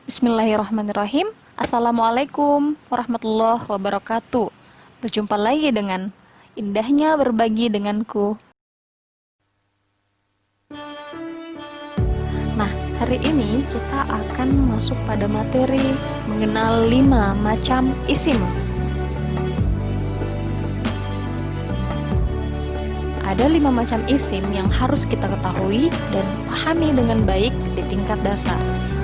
Bismillahirrahmanirrahim. Assalamualaikum warahmatullahi wabarakatuh. Berjumpa lagi dengan indahnya berbagi denganku. Nah, hari ini kita akan masuk pada materi mengenal 5 macam isim. Ada 5 macam isim yang harus kita ketahui dan pahami dengan baik di tingkat dasar,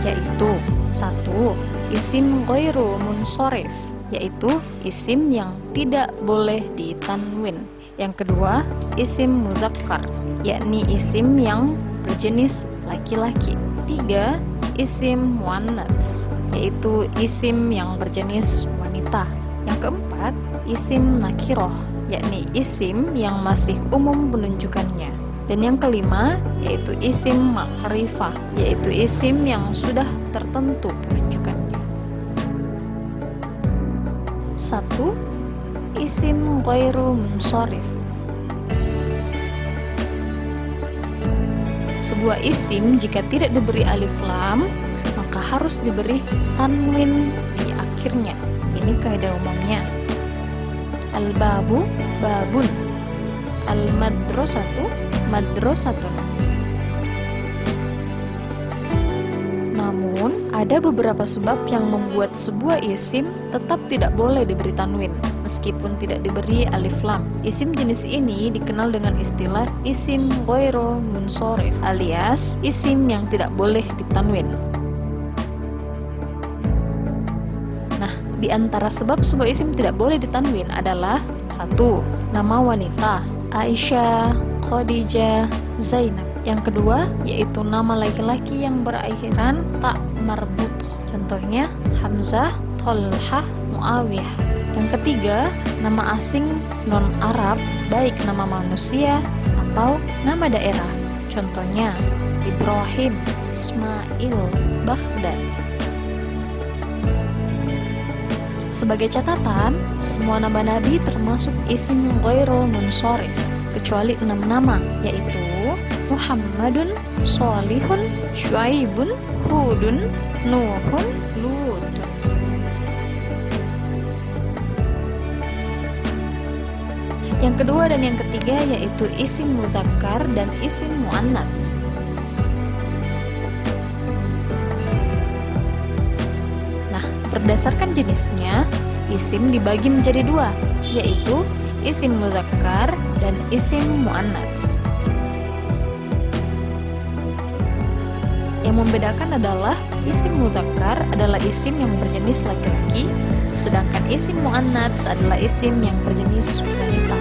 yaitu 1. Isim ghairu munsorif, yaitu isim yang tidak boleh ditanwin. Yang kedua, isim muzakkar, yakni isim yang berjenis laki-laki. 3. Isim muannats, yaitu isim yang berjenis wanita. Yang keempat, isim nakiroh, yakni isim yang masih umum penunjukannya. Dan yang kelima, yaitu isim makrifah, yaitu isim yang sudah tertentu penunjukannya. 1. Isim ghairu munsharif. Sebuah isim jika tidak diberi alif lam, maka harus diberi tanwin di akhirnya. Ini kaidah umumnya. Al-babu babun, al-madrasatu madrasatun. Namun, ada beberapa sebab yang membuat sebuah isim tetap tidak boleh diberi tanwin meskipun tidak diberi alif lam. Isim jenis ini dikenal dengan istilah isim ghairu munsorif, alias isim yang tidak boleh ditanwin. Di antara sebab sebuah isim tidak boleh ditanwin adalah 1. Nama wanita, Aisyah, Khadijah, Zainab. Yang kedua, yaitu nama laki-laki yang berakhiran ta marbutoh. Contohnya Hamzah, Tolhah, Muawiyah. Yang ketiga, nama asing non-Arab, baik nama manusia atau nama daerah. Contohnya Ibrahim, Ismail, Baghdad. Sebagai catatan, semua nama nabi termasuk isim ghairu munsorif, kecuali 6 nama, yaitu Muhammadun, Sholihun, Syuaibun, Hudun, Nuhun, Lut. Yang kedua dan yang ketiga yaitu isim muzakkar dan isim muannats. Berdasarkan jenisnya, isim dibagi menjadi 2, yaitu isim muzakkar dan isim muannats. Yang membedakan adalah isim muzakkar adalah isim yang berjenis laki-laki, sedangkan isim muannats adalah isim yang berjenis wanita.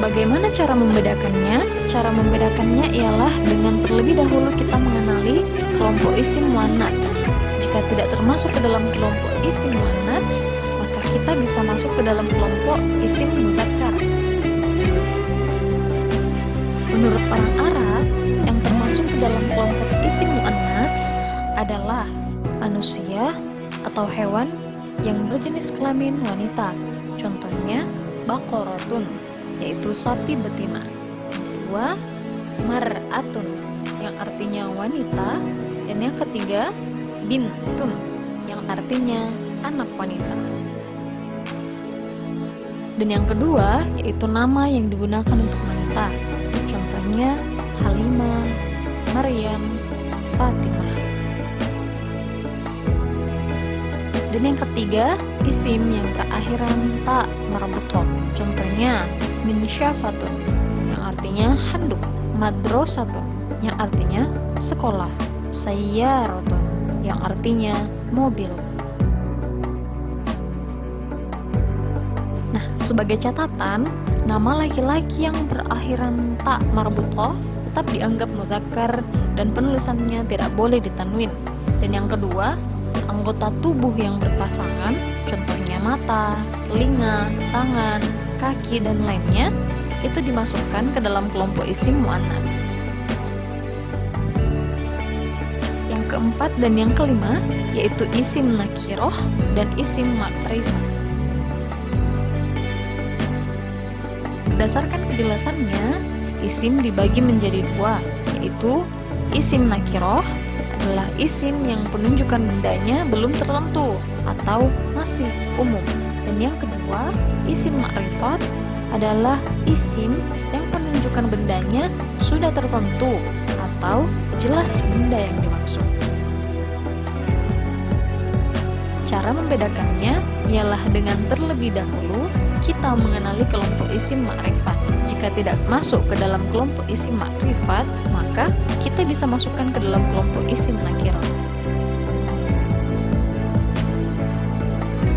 Bagaimana cara membedakannya? Cara membedakannya ialah dengan terlebih dahulu kita mengenali kelompok isim muannats. Jika tidak termasuk ke dalam kelompok isim muannats, maka kita bisa masuk ke dalam kelompok isim muzakkar. Menurut orang Arab, yang termasuk ke dalam kelompok isim muannats adalah manusia atau hewan yang berjenis kelamin wanita. Contohnya baqaratun, yaitu sapi betina. Yang kedua, mar'atun, yang artinya wanita. Dan yang ketiga, bintun, yang artinya anak wanita. Dan yang kedua, yaitu nama yang digunakan untuk wanita. Contohnya Halimah, Maryam, Fatimah. Dan yang ketiga, isim yang berakhiran ta marbutoh. Contohnya minsyafatun, yang artinya handuk. Madrasatun, yang artinya sekolah. Sayyaratun, yang artinya mobil. Nah, sebagai catatan, nama laki-laki yang berakhiran ta marbutoh tetap dianggap muzakkar dan penulisannya tidak boleh ditanwin. Dan yang kedua, anggota tubuh yang berpasangan, contohnya mata, telinga, tangan, kaki, dan lainnya, itu dimasukkan ke dalam kelompok isim muannats. Yang keempat dan yang kelima, yaitu isim nakiroh dan isim makrifah. Berdasarkan kejelasannya, isim dibagi menjadi 2, yaitu Isim nakiroh adalah isim yang penunjukan bendanya belum tertentu atau masih umum. Dan yang kedua, isim makrifat adalah isim yang penunjukan bendanya sudah tertentu atau jelas benda yang dimaksud. Cara membedakannya ialah dengan terlebih dahulu kita mengenali kelompok isim makrifat. Jika tidak masuk ke dalam kelompok isim makrifat, maka kita bisa masukkan ke dalam kelompok isim nakirah.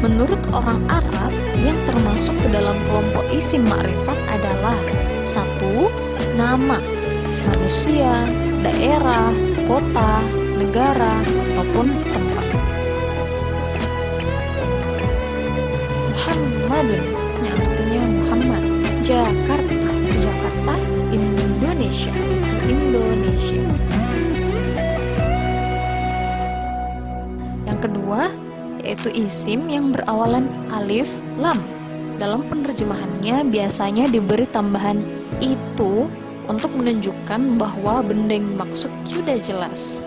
Menurut orang Arab, yang termasuk ke dalam kelompok isim makrifat adalah 1. Nama, manusia, daerah, kota, negara, ataupun tempat. Muhammadun, yang artinya Muhammad. Jakarta, itu Jakarta. Indonesia, itu Indonesia. Yang kedua, yaitu isim yang berawalan alif lam. Dalam penerjemahannya biasanya diberi tambahan itu untuk menunjukkan bahwa benda yang dimaksud sudah jelas.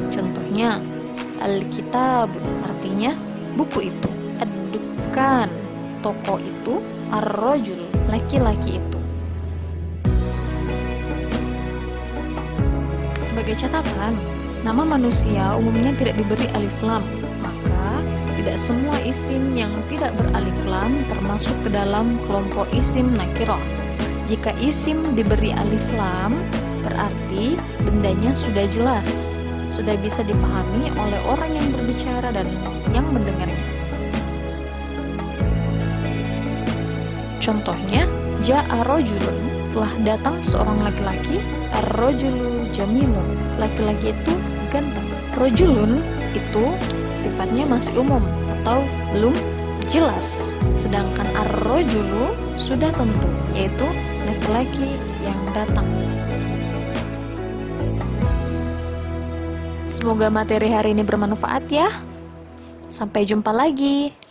Contohnya, Alkitab artinya buku itu. Ad-dukan, toko itu. Ar-rajul, laki-laki itu. Sebagai catatan, nama manusia umumnya tidak diberi alif lam, maka tidak semua isim yang tidak beralif lam termasuk ke dalam kelompok isim nakirah. Jika isim diberi alif lam, berarti bendanya sudah jelas, sudah bisa dipahami oleh orang yang berbicara dan yang mendengarnya. Contohnya, ja'a rajulun, telah datang seorang laki-laki. Ar-rajulu jamilun, laki-laki itu ganteng. Rajulun itu sifatnya masih umum atau belum jelas, sedangkan ar-rajulu sudah tentu, yaitu laki-laki yang datang. Semoga materi hari ini bermanfaat ya. Sampai jumpa lagi.